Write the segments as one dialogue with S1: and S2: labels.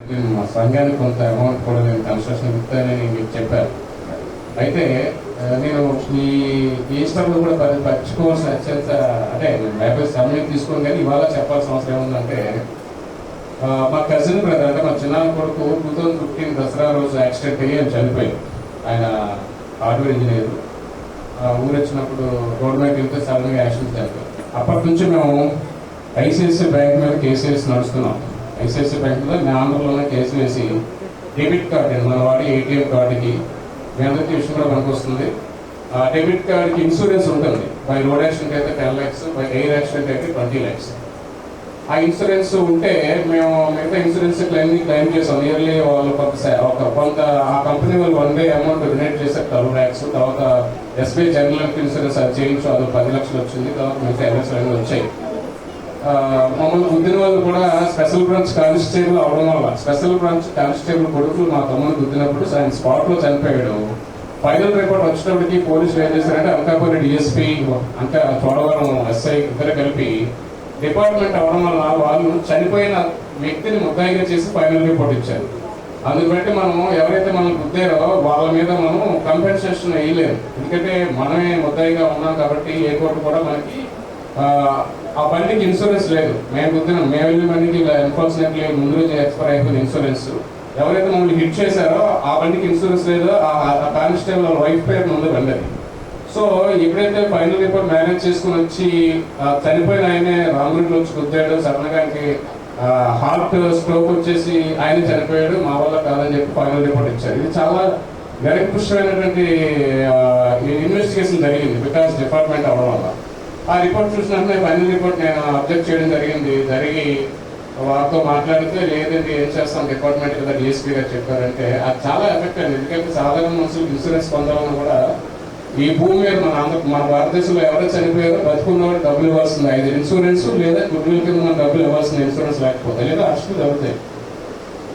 S1: మా సంఘానికి కొంత అమౌంట్ కూడా నేను కన్స్ట్రక్షన్ ఇస్తానని మీకు చెప్పాను. అయితే నేను ఈ ఈస్టర్లో కూడా పరచుకోవాల్సిన అత్యంత అంటే యాభై సమయం తీసుకొని కానీ ఇవాళ చెప్పాల్సిన అవసరం ఏముందంటే మా కజిన్ బ్రదర్ అంటే మా చిన్న కొడుకు 2015 దసరా రోజు యాక్సిడెంట్ అయ్యి ఆయన చనిపోయాడు. ఆయన హార్డ్వేర్ ఇంజనీర్. ఊరు వచ్చినప్పుడు రోడ్ మీద వెళ్తే సడన్గా యాక్సిడెంట్ చనిపోయాడు. అప్పటి నుంచి మేము ఐసిఐసిఐ బ్యాంక్ మీద కేసు వేసి నడుస్తున్నాం. ఐసిఐసిఐ బ్యాంక్ మీద మేము ఆంధ్రలోనే కేసు వేసి డెబిట్ కార్డ్ అండి మన వాడి ఏటీఎం కార్డుకి మీ అందరికీ విషయం కూడా మనకు వస్తుంది. ఆ డెబిట్ కార్డ్కి ఇన్సూరెన్స్ ఉంటుంది. బై రోడ్ యాక్సిడెంట్ అయితే 10 lakhs, బై ఎయిర్ యాక్సిడెంట్ అయితే 20 lakhs. ఆ ఇన్సూరెన్స్ ఉంటే మేము మిగతా ఇన్సూరెన్స్ క్లెయిమ్ చేసాం. ఇయర్లీ వాళ్ళు కొంత ఆ కంపెనీ వాళ్ళు 1 day అమౌంట్ డొనేట్ చేశారు 12 lakhs. తర్వాత ఎస్బీఐ జనరల్ ఇన్సూరెన్స్ అది చేయించు అది 10 lakhs వచ్చింది. తర్వాత మిగతా ఎల్ఎస్ అన్నీ వచ్చాయి. మమ్మల్ని గుద్దిన వాళ్ళు కూడా స్పెషల్ బ్రాంచ్ కానిస్టేబుల్ అవడం వల్ల స్పెషల్ బ్రాంచ్ కానిస్టేబుల్ కొడుకులు మా తమ్ముని గుద్దినప్పుడు ఆయన స్పాట్లో చనిపోయాడు. ఫైనల్ రిపోర్ట్ వచ్చేటప్పటికి పోలీసులు ఏం చేశారంటే అనకాపల్లి డిఎస్పీ అంటే చోడవరం ఎస్ఐ ఇద్దరు కలిపి డిపార్ట్మెంట్ అవడం వల్ల వాళ్ళు చనిపోయిన వ్యక్తిని ముద్దాయిగా చేసి ఫైనల్ రిపోర్ట్ ఇచ్చారు. అందుకు బట్టి మనం ఎవరైతే మనం గుద్దారో వాళ్ళ మీద మనం కంపెన్సేషన్ వేయలేము. ఎందుకంటే మనమే ముద్దాయిగా ఉన్నాం కాబట్టి ఏ కోర్టు కూడా మనకి ఆ బండికి ఇన్సూరెన్స్ లేదు. మేము గుద్దినాం, మేము వెళ్ళిన బండికి అన్ఫార్చునేట్లీ ముందు రోజు ఎక్స్పైర్ అయిపోయింది ఇన్సూరెన్స్. ఎవరైతే మమ్మల్ని హిట్ చేశారో ఆ బండికి ఇన్సూరెన్స్ లేదు. ఆ కానిస్టేబుల్ వాళ్ళ వైఫ్ పేరు ఉంది బండి అది. సో ఎప్పుడైతే ఫైనల్ రిపోర్ట్ మేనేజ్ చేసుకుని వచ్చి చనిపోయిన ఆయనే రాంగుడిలో వచ్చి గుద్దాడు. సడన్గా ఆయనకి హార్ట్ స్ట్రోక్ వచ్చేసి ఆయన చనిపోయాడు, మా వల్ల కాదని చెప్పి ఫైనల్ రిపోర్ట్ ఇచ్చారు. ఇది చాలా నిరంకుశమైనటువంటి ఇన్వెస్టిగేషన్ జరిగింది బికాస్ డిపార్ట్మెంట్ అవ్వడం వల్ల. ఆ రిపోర్ట్ చూసినట్టు ఫైనల్ రిపోర్ట్ నేను అబ్జెక్ట్ చేయడం జరిగి వారితో మాట్లాడితే లేదండి ఏం చేస్తాం డిపార్ట్మెంట్ కదా డిఎస్పీ గారు చెప్పారంటే అది చాలా ఎఫెక్ట్ అయింది. ఎందుకంటే సాధారణ మనుషులకు ఇన్సూరెన్స్ పొందాలన్నా కూడా ఈ భూమి మీద మన భారతదేశంలో ఎవరైతే చనిపోయారో బతుకున్నవాడు డబ్బులు ఇవ్వాల్సింది 5 ఇన్సూరెన్స్ లేదా గుడ్విల్ కింద మనం డబ్బులు ఇవ్వాల్సింది ఇన్సూరెన్స్ లేకపోతే లేదా అరెస్టులు జరుగుతాయి.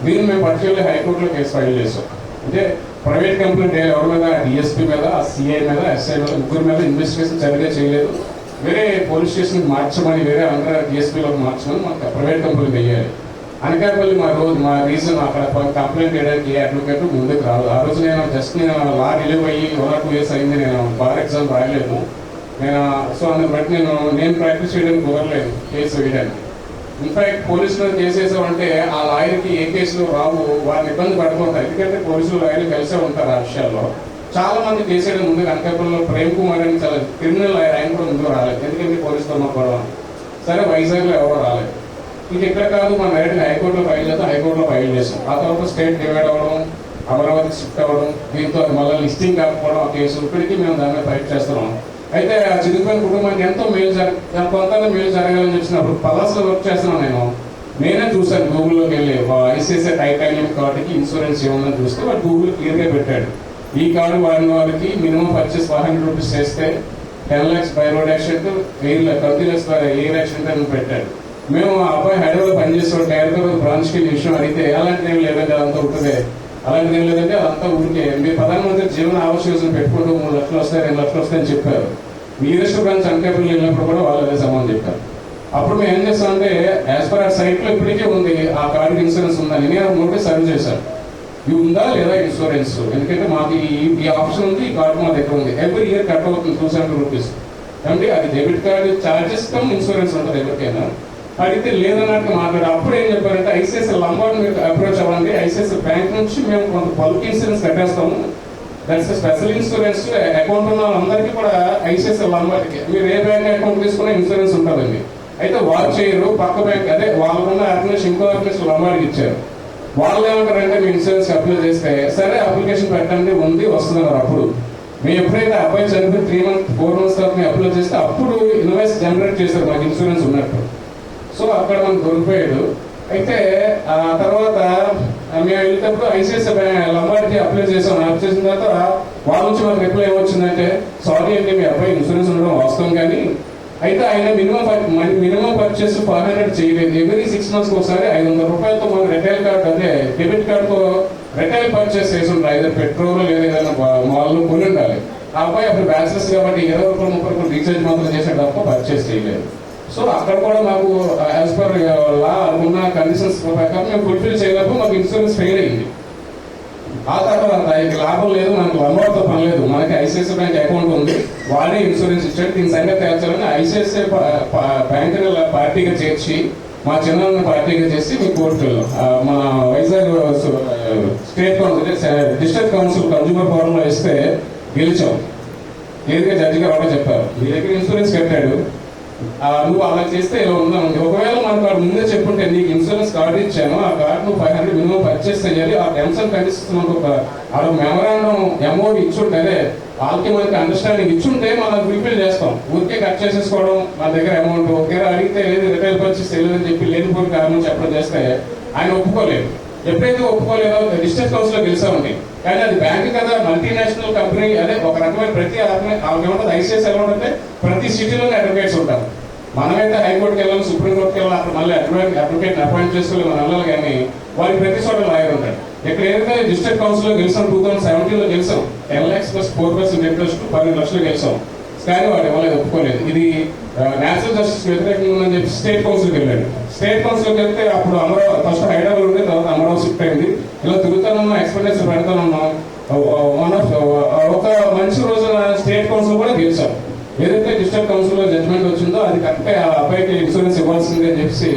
S1: దీన్ని మేము పట్టుకెళ్ళి హైకోర్టులో కేసు ఫైల్ చేసాం. అంటే ప్రైవేట్ కంప్లైంట్ ఎవరి మీద డిఎస్పీ మీద సిఐ మీద ఎస్ఐ మీద ముగ్గురు మీద ఇన్వెస్టిగేషన్ సరిగ్గా చేయలేదు. వేరే పోలీస్ స్టేషన్కి మార్చమని వేరే ఆంధ్ర డిఎస్పీలోకి మార్చమని మాకు ప్రైవేట్ కంపెనీకి వెయ్యాలి. అనకాపల్లి మా రీజన్ అక్కడ కంప్లైంట్ చేయడానికి ఏ అడ్వకేట్ ముందుకు రాదు. ఆ రోజు నేను లా రిలీవ్ అయ్యి 1 or 2 years అయింది. నేను బార్ ఎగ్జామ్ రాయలేదు. సో అందుని బట్టి నేను ప్రాక్టీస్ చేయడానికి కుదరలేదు కేసు వేయడానికి. ఇన్ఫాక్ట్ పోలీసులు కేసు వేసామంటే ఆ లాయర్కి ఏ కేసులు రావు, వారిని ఇబ్బంది పడుతుంటారు. ఎందుకంటే పోలీసులు లాయర్లు కలిసే ఉంటారు ఆ విషయాల్లో. చాలా మంది కేసు వేయడం ముందు అనకాపల్లిలో ప్రేమ్ కుమార్ అని చాలా క్రిమినల్ లాయర్, ఆయన కూడా ముందుకు రాలేదు. ఎందుకంటే పోలీసుతో మాట్లాడడం సరే వైజాగ్లో ఎవరో రాలేదు. ఇది ఎక్కడ కాదు మన డైరెక్ట్గా హైకోర్టులో ఫైల్ చేస్తాం. హైకోర్టులో ఫైల్ చేస్తాం. ఆ తర్వాత స్టేట్ డివైడ్ అవ్వడం, అమరావతికి షిఫ్ట్ అవ్వడం, దీంతో మళ్ళీ లిస్టింగ్ కాకపోవడం ఆ కేసు ఇప్పటికీ మేము దాని మీద ఫైట్ చేస్తున్నాం. అయితే ఆ చిరుకుపోయిన కుటుంబానికి ఎంతో కొంత మేలు జరగాలని చెప్పినప్పుడు పలాసలో వర్క్ చేస్తున్నాను. నేనే చూశాను గూగుల్లోకి వెళ్ళి ఐసిఐసిఐ టైటానియం కార్డుకి ఇన్సూరెన్స్ ఏముందని చూస్తే వాడు గూగుల్ క్లియర్గా పెట్టాడు. ఈ కార్డు వాడిన వాళ్ళకి మినిమం పర్చేస్ 500 rupees చేస్తే 10 lakhs by road accident, 20 lakhs by air accident అని పెట్టాడు. మేము ఆ అబ్బాయి హైదరాబాద్ పనిచేసేవాడు హైదరాబాద్ బ్రాంచ్కి విషయం అడిగితే అలాంటిది ఏం లేదంటే అదంతా ఉంటుంది, అలాంటిది ఏం లేదంటే అదంతా ఊరికే మీరు ప్రధానమంత్రి జీవన ఆవాస్ యోజన పెట్టుకుంటూ 3 లక్షలు వస్తాయి 2 లక్షలు వస్తాయని చెప్పారు. నియరెస్ట్ బ్రాంచ్ అనకాపల్లి వెళ్ళినప్పుడు కూడా వాళ్ళు అదే సమానం చెప్పారు. అప్పుడు మేము ఏం చేస్తామంటే యాజ్ పర్ ఆ సైట్లో ఇప్పటికే ఉంది ఆ కార్డుకి ఇన్సూరెన్స్ ఉందని నేను నోటీస్ సర్వ్ చేశాను. ఇది ఉందా లేదా ఇన్సూరెన్స్, ఎందుకంటే మాకు ఈ ఆప్షన్ ఉంది, ఈ కార్డు మా దగ్గర ఉంది. ఎవ్రీ ఇయర్ కట్ అవుతుంది 270 rupees. అంటే అది debit card charges cum insurance ఉంటుంది ఎవరికైనా. అడిగితే లేదన్నట్టు మాట్లాడు. అప్పుడు ఏం చెప్పారంటే ఐసిఐసిఐ లంబార్డ్ మీరు అప్రోచ్ అవ్వండి, ఐసిఐసిఐ బ్యాంక్ నుంచి మేము కొంత బల్క్ ఇన్సూరెన్స్ కట్టేస్తాము, దట్స్ స్పెషల్ ఇన్సూరెన్స్. అకౌంట్ ఉన్న వాళ్ళందరికీ కూడా ఐసిఐసిఐ లంబార్డ్కి మీరు ఏ బ్యాంక్ అకౌంట్ తీసుకున్నా ఇన్సూరెన్స్ ఉంటుందండి. అయితే వాళ్ళు చేయరు, పక్క బ్యాంక్ అదే వాళ్ళకున్న ఆర్గనైజేషన్ ఇంకో ఆర్గనైజేషన్ లంబార్డ్కి ఇచ్చారు. వాళ్ళు ఏమంటారంటే మీ ఇన్సూరెన్స్ అప్లై చేస్తే సరే అప్లికేషన్ పెట్టండి ఉంది వస్తున్నారు. అప్పుడు మేము ఎప్పుడైతే అబ్బాయి చనిపోయి 3 months 4 months తర్వాత మేము అప్లై చేస్తే అప్పుడు ఇన్వాయిస్ జనరేట్ చేశారు మాకు ఇన్సూరెన్స్ ఉన్నట్టు. సో అక్కడ మనకు దొరికిపోయాడు. అయితే ఆ తర్వాత మేము వెళ్ళేటప్పుడు ఐసిఐసిఐ లంబార్డ్కి అప్లై చేసాం. అప్లై చేసిన తర్వాత వాళ్ళ నుంచి మనకు రిప్లై ఏమొచ్చిందంటే సారీ అండి మీ అబ్బాయి ఇన్సూరెన్స్ ఉండడం వాస్తవం, కానీ అయితే ఆయన మినిమం పర్చేస్ 500 చేయలేదు. ఎవ్రీ 6 months ఒకసారి 500 రూపాయలతో మన రిటైల్ కార్డు అదే డెబిట్ కార్డుతో రిటైల్ పర్చేస్ చేసి ఉంటారు. అయితే పెట్రోల్ లేదా ఏదైనా మాల్లో కొని ఉండాలి. ఆ అబ్బాయి అప్పుడు బ్యాచిలర్స్ కాబట్టి 20 రూపాయలు 30 రూపాయలు రీఛార్జ్ మాత్రం చేసే తప్ప పర్చేస్ చేయలేదు. సో అక్కడ కూడా మాకు యాజ్ పర్ లా ఉన్న కండిషన్స్ ప్రకారం మేము ఫుల్ఫిల్ చేయలేకపోతే మాకు ఇన్సూరెన్స్ ఫెయిల్ అయింది. ఆ తర్వాత ఇక లాభం లేదు, మనకు లంబాడుతో పని లేదు, మనకి ఐసిఐసిఐ బ్యాంక్ అకౌంట్ ఉంది, వాళ్ళే ఇన్సూరెన్స్ ఇచ్చాడు, దీని సంగతి తేల్చాలని ఐసిఐసిఐ బ్యాంక్ పార్టీగా చేర్చి మా చిన్న పార్టీగా చేసి మీ కోర్టులో మన Vizag state council district council consumer ఫోరంలో ఇస్తే గెలిచాం. క్లియర్గా జడ్జి గారు ఒకటే చెప్పారు, మీ దగ్గర ఇన్సూరెన్స్ కట్టాడు, నువ్వు అలా చేస్తే ఇలా ఉందామండి. ఒకవేళ మనకు వాడు ముందే చెప్పుంటే నీకు ఇన్సూరెన్స్ కార్డు ఇచ్చాను, ఆ కార్డు నువ్వు 500 మినిమం పర్చేస్ చేయాలి, ఆ టర్మ్స్ అండ్ కండిషన్స్ మనకు ఆడ మెమరాండం అమౌంట్ ఇచ్చుంటే, అదే వాళ్ళకి మనకి అండర్స్టాండింగ్ ఇచ్చుంటే మనం ఫుల్ఫిల్ చేస్తాం. ఊరికే కట్ చేసేసుకోవడం మన దగ్గర అమౌంట్ ఒకే అడిగితే లేదు రిటైల్ పర్చేస్ లేదని చెప్పి లేనిపోయిన కారణం చెప్పడం చేస్తే ఆయన ఒప్పుకోలేదు. ఎప్పుడైతే ఒప్పుకోలేదో డిస్ట్రిక్ట్ కౌన్సిల్ లో గెలిచామండి. కానీ అది బ్యాంక్ కదా, మల్టీనేషనల్ కంపెనీ, అదే ఒక రకమైన ప్రతి ఏమంటుంది ఐసిఐసిఐ ఎలా ఉంటే ప్రతి సిటీలోనే అడ్వకేట్స్ ఉంటారు. మనమైతే హైకోర్టుకి వెళ్ళాలి, సుప్రీంకోర్టుకి వెళ్ళాలి, అక్కడ మళ్ళీ అడ్వకేట్ అపాయింట్ చేసుకుని మనం వెళ్ళాలి, కానీ వారికి ప్రతి చోట లాయర్ ఉంటాడు. ఇక్కడ ఏదైతే డిస్ట్రిక్ట్ కౌన్సిల్ లో గెలిచాం 2017లో గెలిచాం, 10 lakhs + 4% ఇంట్రెస్ట్ 12 లక్షలు గెలిచాం. కానీ వాడు ఇవ్వలేదు, ఒప్పుకోలేదు. ఇది నేచురల్ జస్టిస్ వ్యతిరేకంగా ఉందని చెప్పి స్టేట్ కౌన్సిల్కి వెళ్ళాడు. స్టేట్ కౌన్సిల్కి వెళ్తే అప్పుడు అమరావతి ఫస్ట్ హైదరాబాద్ ఉంది, తర్వాత అమరావతి షిఫ్ట్ అయింది. ఇలా తిరుగుతానన్నా ఎక్స్పెండిచర్ పెడతానన్నా ఒక మంచి రోజున స్టేట్ కౌన్సిల్ కూడా గెలిచాం. ఏదైతే డిస్ట్రిక్ట్ కౌన్సిల్ లో జడ్జ్మెంట్ వచ్చిందో అది కరెక్ట్గా ఆ అబ్బాయికి ఇన్సూరెన్స్ ఇవ్వాల్సిందే అని చెప్పి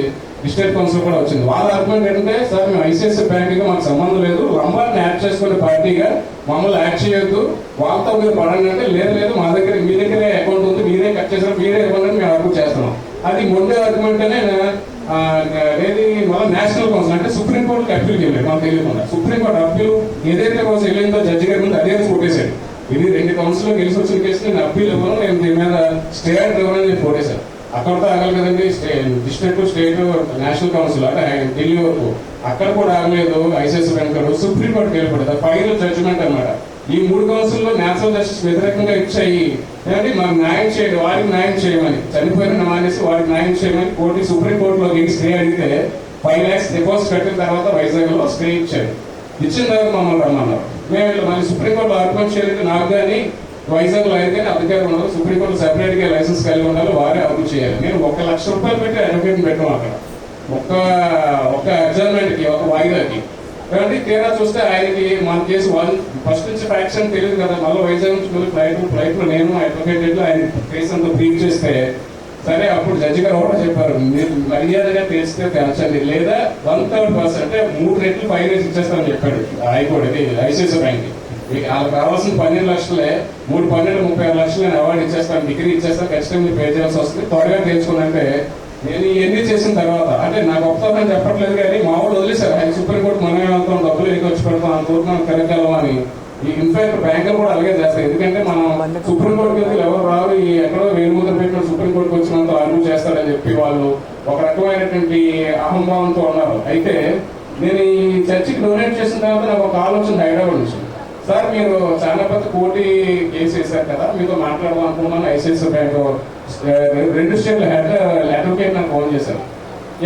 S1: డిస్ట్రిక్ట్ కౌన్సిల్ కూడా వచ్చింది. వాళ్ళ ఆర్గ్యుమెంట్ ఏంటంటే, సార్ మేము ఐసిఐసిఐ బ్యాంక్ మాకు సంబంధం లేదు, లంబార్ని యాడ్ చేసుకునే పార్టీగా మమ్మల్ని యాడ్ చేయొద్దు, వాళ్ళతో మీరు పడండి అంటే, లేదు మా దగ్గర మీ దగ్గరే అకౌంట్ ఉంది, మీరే కట్ చేసారు, మీరే ఇవ్వండి మేము అర్గ్యూ చేస్తున్నాం. అది మొండే ఆర్గ్యుమెంట్ అనే ఏది మన నేషనల్ కౌన్సిల్ అంటే సుప్రీంకోర్టుకి అప్పీల్కి వెళ్ళాడు. మనకు తెలియకుండా సుప్రీంకోర్టు అప్పీల్ ఏదైతే కౌన్సిల్ వెళ్ళిందో జడ్జి గారి ముందు అదే కొట్టేశాడు. ఇది 2 కౌన్సిల్లో గెలిచి వచ్చిన కేసు నేను అప్పీల్ ఇవ్వను, నేను దీని మీద స్టే ఇవ్వనని చెప్పి కొట్టేశాను. అక్కడితో ఆగలి కదండి, డిస్ట్రిక్ట్ స్టేట్ నేషనల్ కౌన్సిల్ అంటే ఢిల్లీ వరకు, అక్కడ కూడా ఆగలేదు. ఐసిఐసిఐ బ్యాంక్ సుప్రీంకోర్టుకి వెళ్ళిపోయింది. ఫైనల్ జడ్జిమెంట్ అనమాట. ఈ 3 కౌన్సిల్లో నేచురల్ జస్టిస్ వ్యతిరేకంగా ఇచ్చాయి, ఏమంటే మాకు న్యాయం చేయండి, వారికి న్యాయం చేయమని, చనిపోయిన మానేసి వారికి న్యాయం చేయమని కోర్టు సుప్రీంకోర్టులో స్టే అడిగితే 5 lakhs డిపాజిట్ కట్టిన తర్వాత వైజాగ్ లో స్టే ఇచ్చారు. ఇచ్చిన తర్వాత మమ్మల్ని రమ్మన్నారు. మేము మళ్ళీ సుప్రీంకోర్టులో ఆర్గ్యుమెంట్ చేయలేదు. నాకు కానీ వైజాగ్ లో అయితే అధికారులు ఉన్నారు, సుప్రీంకోర్టు సెపరేట్ గా లైసెన్స్ కలిగి ఉండాలి, వారే అర్గ్యూ చేయాలి. నేను 1 లక్ష రూపాయలు పెట్టి అడ్వకేట్ పెట్టాం అక్కడ ఒక అడ్జర్న్మెంట్ కి, ఒక వాయిదాకి. కాబట్టి తీరా చూస్తే ఆయనకి మన కేసు వాళ్ళు ఫస్ట్ నుంచి ఫ్యాక్షన్ తెలియదు కదా, మళ్ళీ వైజాగ్ నుంచి మళ్ళీ ఫ్లైట్ లో నేను అడ్వకేట్ ఆయన కేసు అంతా బ్రీఫ్ చేస్తే, సరే అప్పుడు జడ్జి గారు కూడా చెప్పారు, మీరు మర్యాదగా తెలిస్తే తెలచండి, లేదా 1/3% అంటే 3 రెట్లు ఫైన్ వేసి ఇచ్చేస్తామని చెప్పాడు హైకోర్టు. ఇది ఐసిఐసిఐ బ్యాంక్ వాళ్ళకి కావాల్సిన 12 లక్షలే, 3 12 36 లక్షలు నేను అవార్డు ఇచ్చేస్తాను, డిగ్రీ ఇచ్చేస్తాను, ఖచ్చితంగా మీరు పే చేయాల్సి వస్తుంది, త్వరగా తెలుసుకుందంటే నేను ఇవన్నీ చేసిన తర్వాత అంటే నాకు గొప్పతనం చెప్పట్లేదు, కానీ మా వాళ్ళు వదిలేశారు. ఆయన సుప్రీంకోర్టు మనమే వెళ్తాం, డబ్బులు ఎన్ని ఖర్చు పెడతాం, అంతవరకు మనం కరెక్ట్గా అని. ఇన్ఫాక్ట్ బ్యాంకులు కూడా అలాగే చేస్తాయి, ఎందుకంటే మనం సుప్రీంకోర్టుకి వెళ్తే ఎవరు రారు, ఎక్కడో వేలుముద్ర పెట్టిన సుప్రీంకోర్టుకి వచ్చినంత ఆర్గ్యూ చేస్తారని చెప్పి వాళ్ళు ఒక రకమైనటువంటి అహంభావంతో ఉన్నారు. అయితే నేను ఈ చర్చికి డొనేట్ చేసిన తర్వాత నాకు ఒక ఆలోచన హైదరాబాద్ నుంచి, సార్ మీరు చాలా పెద్ద కోటి కేసు వేశారు కదా, మీతో మాట్లాడదాం అనుకున్నాను. ఐసిఐసిఐ బ్యాంక్ 2 స్టేట్ల అడ్వకేట్ నాకు ఫోన్ చేశారు.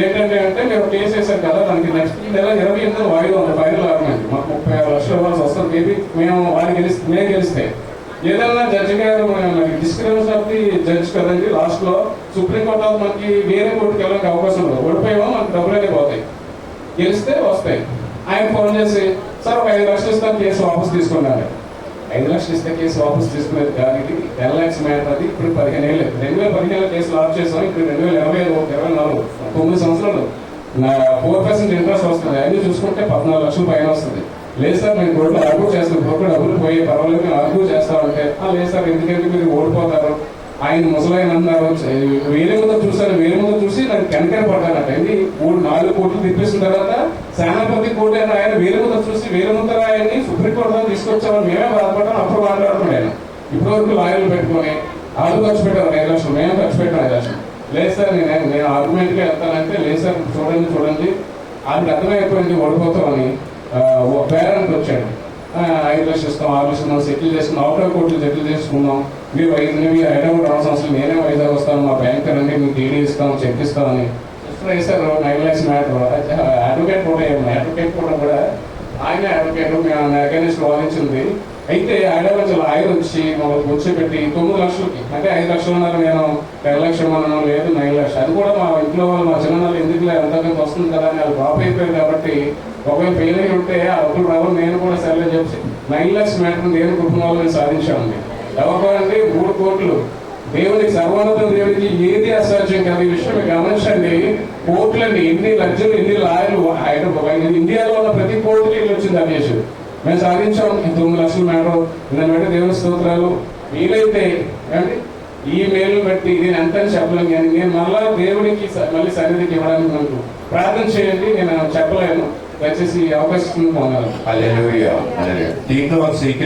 S1: ఏంటంటే అంటే మీరు కేసు వేశారు కదా, దానికి నెక్స్ట్ నెల 28వ వాయిదా ఉంది, ఫైనల్ ఆర్గ్యుమెంట్, మాకు 36 లక్షలు ఇవ్వాల్సి వస్తుంది. మేబీ మేము మేము గెలిస్తే ఏదైనా జడ్జి గారు డిస్క్రిమినేషన్ ఆఫ్ ది జడ్జ్ కదండి, లాస్ట్ లో సుప్రీంకోర్టు మనకి వేరే కోర్టుకి వెళ్ళడానికి అవకాశం ఉండదు, ఓడిపోయామో మనకి డబ్బులనే పోతాయి, గెలిస్తే వస్తాయి. ఆయన ఫోన్ చేసి, సార్ ఒక 5 లక్షలు ఇస్తాను, కేసు వాపస్ తీసుకున్నారు. 5 లక్షలు ఇస్తే కేసు వాపస్ తీసుకునేది కాదు, ఇది 10 lakhs మ్యాటర్. అది ఇప్పుడు 15 ఏళ్ళు, 2015లో కేసు లాక్ చేసాం, ఇప్పుడు 2024 9 సంవత్సరాలు 4% ఇంట్రెస్ట్ వస్తుంది. అన్ని చూసుకుంటే 14 లక్షలు పైన వస్తుంది. లేదు సార్ నేను కోర్టులో ఆర్గ్యూ చేస్తాను, కోర్టు డబ్బులు పోయి పర్వాలేదు మేము ఆర్గ్యూ చేస్తామంటే, లేదు సార్ ఎందుకంటే మీరు ఓడిపోతారు. ఆయన ముసలాయన అన్నారు, వేరే ముందు చూసాను, వేరే ముందు చూసి నాకు కనకర పడ్డానట. ఇది 4 కోట్లు తిప్పేసిన తర్వాత సేనాపతి కోర్టు అయినా ఆయన వేరే ముందు చూసి వేరే ముందర ఆయన్ని సుప్రీంకోర్టు దాకా తీసుకొచ్చామని మేమే బాధపడ్డాం. అప్పుడు మాట్లాడుతున్నాడు ఆయన. ఇప్పటి వరకు లాయర్లు పెట్టుకొని వాళ్ళు ఖర్చు పెట్టారు 5 లక్షలు, మేము ఖర్చు పెట్టాం 5 లక్షలు. లేదు సార్ నేను ఆర్గ్యుమెంట్గా వెళ్తానంటే, లేదు సార్ చూడండి వాళ్ళకి అర్థమైపోయింది ఓడిపోతామని. పేరెంట్ వచ్చాడు, 5 లక్షలు ఇస్తాం, 6 లక్షలు మనం సెటిల్ చేసుకున్నాం, అవుటర్ కోర్టులు సెటిల్ చేసుకున్నాం, మీరు హైదరాబాద్ రావాల్సిన అవసరం, నేనే వైజాగ్ వస్తాను, మా బ్యాంక్ అండి మీకు డీడీ ఇస్తాం, చెక్ ఇస్తామని వేశారు. 9 lakhs మ్యాటర్. అడ్వకేట్ కూడా ఆయన అడ్వకేట్ మేము అగైనెస్ట్ వాదించింది, అయితే ఆడవాళ్ళు ఆయన వచ్చి మమ్మల్ని కూర్చోబెట్టి 9 లక్షలకి, అంటే 5 లక్షలున్నారు, నేను 10 లక్షలు మనం లేదు 9 లక్షలు. అది కూడా మా ఇంట్లో వాళ్ళు మా చిన్నవాళ్ళు ఎందుకు ఎంతకంత వస్తుంది కదా అని వాళ్ళు డ్రాప్ అయిపోయారు. కాబట్టి ఒకవేళ ఫెయిల్ అయి ఉంటే ఆ ఒకరు రావాలి, నేను కూడా సర్లే చెప్పి 9 లక్షల మ్యాటర్ నేను కుటుంబాలను సాధించామండి. ఎవరికోండి 3 కోట్లు. దేవునికి సర్వోన్నత దేవుడికి ఏది అసాధ్యం కాదు. ఈ విషయం మీరు గమనించండి. కోర్టులండి ఎన్ని లక్షలు ఎన్ని లాయర్లు ఇండియాలో ఉన్న ప్రతి కోర్టుకి వచ్చింది అభ్యేష్. మేము సాధించాం 9 లక్షల మేడం. దాన్ని బట్టి దేవుని స్తోత్రాలు. వీలైతే అంటే ఈ మేలు బట్టి నేను ఎంత అని చెప్పలేను, కానీ నేను మళ్ళా దేవుడికి మళ్ళీ సన్నిధికి ఇవ్వడానికి నాకు ప్రార్థన చేయండి. నేను చెప్పలేను, దయచేసి ఈ అవకాశం పొందాలి.
S2: హల్లెలూయా. దీంట్లో ఒక సీక్రెట్